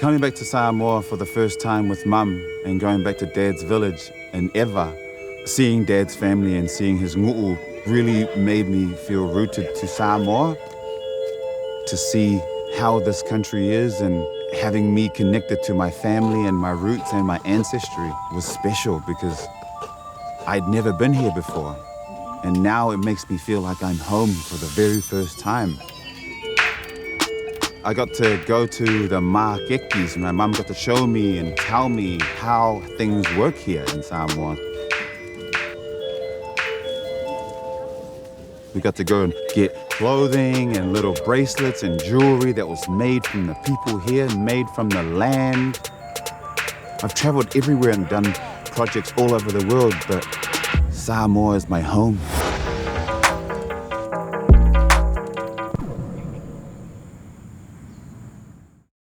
Coming back to Samoa for the first time with Mum and going back to Dad's village and ever, seeing Dad's family and seeing his ngu'u really made me feel rooted to Samoa, to see how this country is, and having me connected to my family and my roots and my ancestry was special because I'd never been here before. And now it makes me feel like I'm home for the very first time. I got to go to the Mākekis. My mum got to show me and tell me how things work here in Samoa. We got to go and get clothing and little bracelets and jewelry that was made from the people here, made from the land. I've traveled everywhere and done projects all over the world, but Samoa is my home.